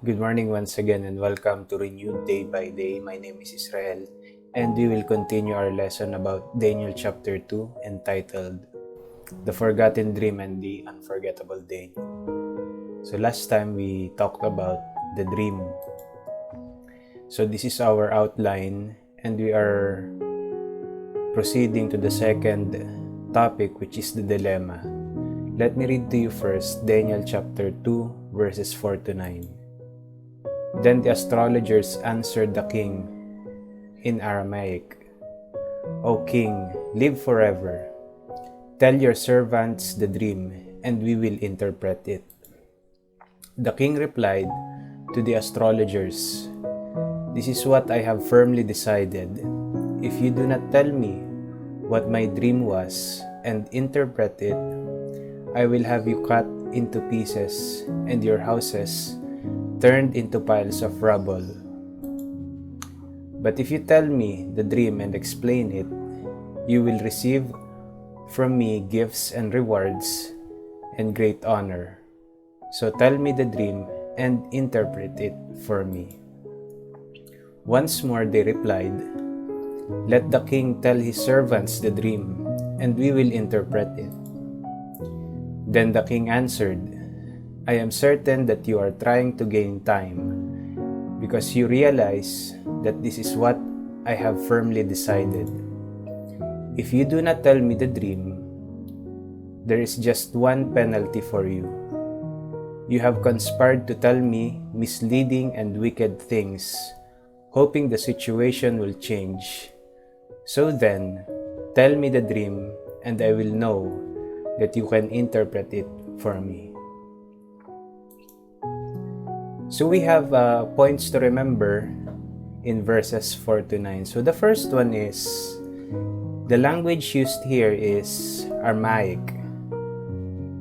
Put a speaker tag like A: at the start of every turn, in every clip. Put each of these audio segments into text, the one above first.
A: Good morning once again and welcome to Renewed Day by Day. My name is Israel and we will continue our lesson about Daniel chapter 2 entitled The Forgotten Dream and the Unforgettable Day. So last time we talked about the dream. So this is our outline and we are proceeding to the second topic, which is the dilemma. Let me read to you first Daniel chapter 2 verses 4 to 9. Then the astrologers answered the king in Aramaic, "O king, live forever. Tell your servants the dream, and we will interpret it." The king replied to the astrologers, "This is what I have firmly decided. If you do not tell me what my dream was and interpret it, I will have you cut into pieces and your houses turned into piles of rubble. But if you tell me the dream and explain it, you will receive from me gifts and rewards and great honor. So tell me the dream and interpret it for me." Once more they replied, "Let the king tell his servants the dream, and we will interpret it." Then the king answered, "I am certain that you are trying to gain time, because you realize that this is what I have firmly decided. If you do not tell me the dream, there is just one penalty for you. You have conspired to tell me misleading and wicked things, hoping the situation will change. So then, tell me the dream, and I will know that you can interpret it for me." So we have points to remember in verses 4 to 9. So the first one is, the language used here is Aramaic.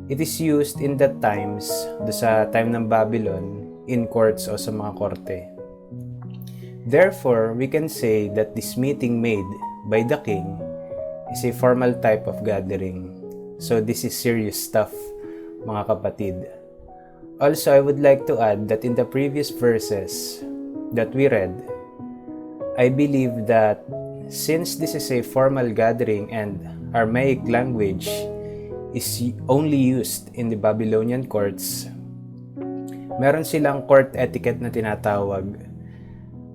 A: It is used in that times, sa time ng Babylon, in courts o sa mga korte. Therefore, we can say that this meeting made by the king is a formal type of gathering. So this is serious stuff, mga kapatid. Also, I would like to add that in the previous verses that we read, I believe that since this is a formal gathering and Aramaic language is only used in the Babylonian courts, meron silang court etiquette na tinatawag.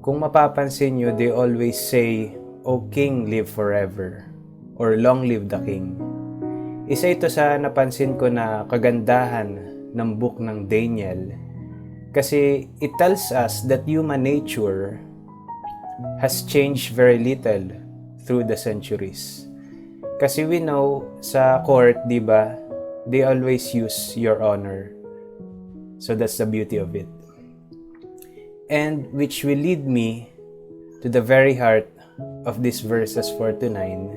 A: Kung mapapansin nyo, they always say, "O king, live forever," or "Long live the king." Isa ito sa napansin ko na kagandahan ng book ng Daniel, kasi it tells us that human nature has changed very little through the centuries. Kasi we know sa court, di ba, they always use your honor. So that's the beauty of it. And which will lead me to the very heart of these verses 4 to 9.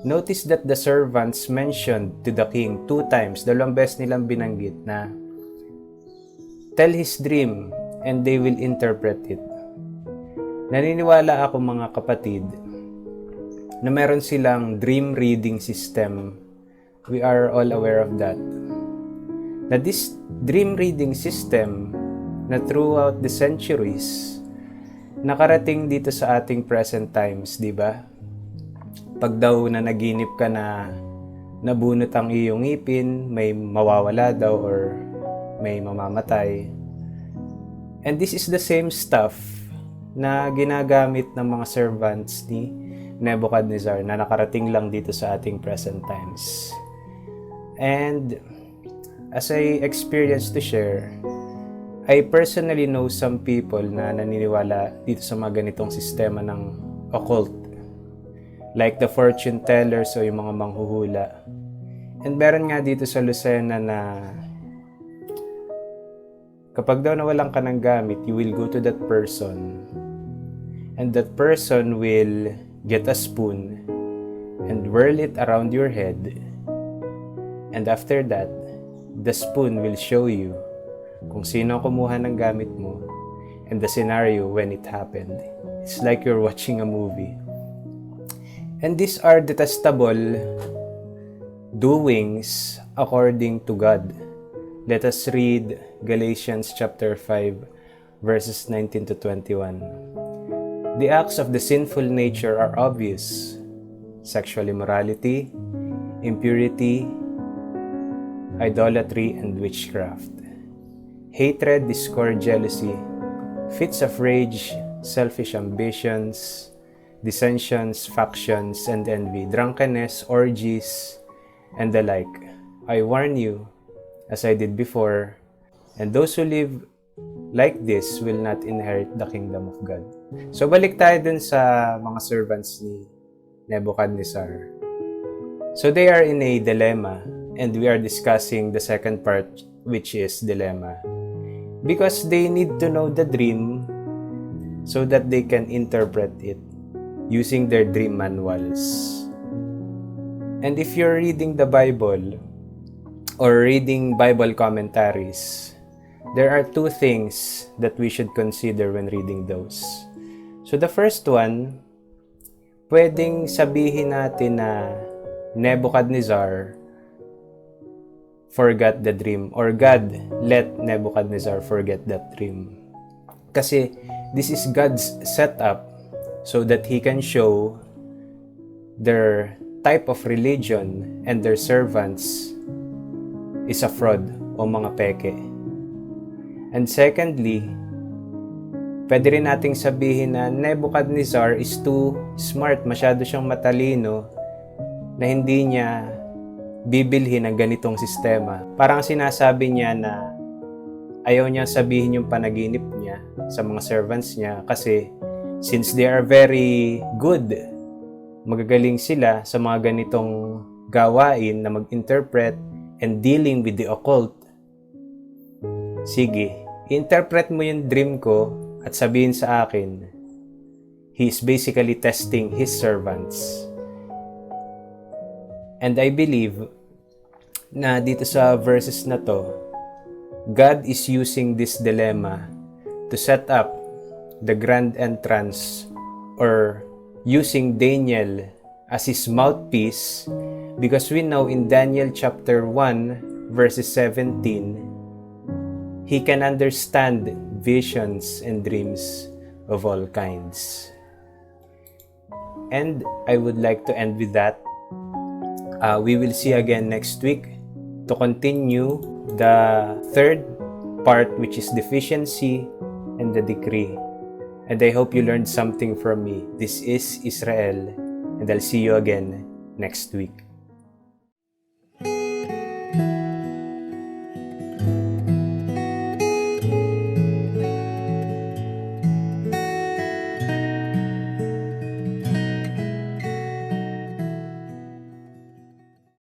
A: Notice that the servants mentioned to the king 2 times, dalawang beses nilang binanggit na, "Tell his dream and they will interpret it." Naniniwala ako, mga kapatid, na meron silang dream reading system. We are all aware of that. Na this dream reading system na throughout the centuries nakarating dito sa ating present times, di ba? Pag daw na naginip ka na nabunot ang iyong ngipin, may mawawala daw or may mamamatay. And this is the same stuff na ginagamit ng mga servants ni Nebuchadnezzar na nakarating lang dito sa ating present times. And as I experienced to share, I personally know some people na naniniwala dito sa mga ganitong sistema ng occult. Like the fortune tellers o yung mga manghuhula. And meron nga dito sa Lucena na kapag daw nawalan ka ng gamit, you will go to that person. And that person will get a spoon and whirl it around your head. And after that, the spoon will show you kung sino kumuha ng gamit mo and the scenario when it happened. It's like you're watching a movie. And these are detestable doings according to God. Let us read Galatians chapter 5, verses 19 to 21. The acts of the sinful nature are obvious: sexual immorality, impurity, idolatry, and witchcraft. Hatred, discord, jealousy, fits of rage, selfish ambitions, dissensions, factions, and envy, drunkenness, orgies, and the like. I warn you, as I did before, and those who live like this will not inherit the kingdom of God. So balik tayo dun sa mga servants ni Nebuchadnezzar. So they are in a dilemma, and we are discussing the second part, which is dilemma. Because they need to know the dream so that they can interpret it using their dream manuals. And if you're reading the Bible or reading Bible commentaries, there are two things that we should consider when reading those. So the first one, pwedeng sabihin natin na Nebuchadnezzar forgot the dream, or God let Nebuchadnezzar forget that dream. Kasi this is God's setup so that He can show their type of religion and their servants is a fraud o mga peke. And secondly, pwede rin nating sabihin na Nebuchadnezzar is too smart, masyado siyang matalino na hindi niya bibilhin ang ganitong sistema. Parang sinasabi niya na ayaw niya sabihin yung panaginip niya sa mga servants niya kasi since they are very good, magagaling sila sa mga ganitong gawain na mag-interpret and dealing with the occult. Sige, interpret mo yung dream ko at sabihin sa akin. He is basically testing his servants. And I believe na dito sa verses na to, God is using this dilemma to set up the grand entrance, or using Daniel as his mouthpiece, because we know in Daniel chapter 1 verses 17, he can understand visions and dreams of all kinds. And I would like to end with that. We will see again next week to continue the third part, which is deficiency and the decree. And I hope you learned something from me. This is Israel, and I'll see you again next week.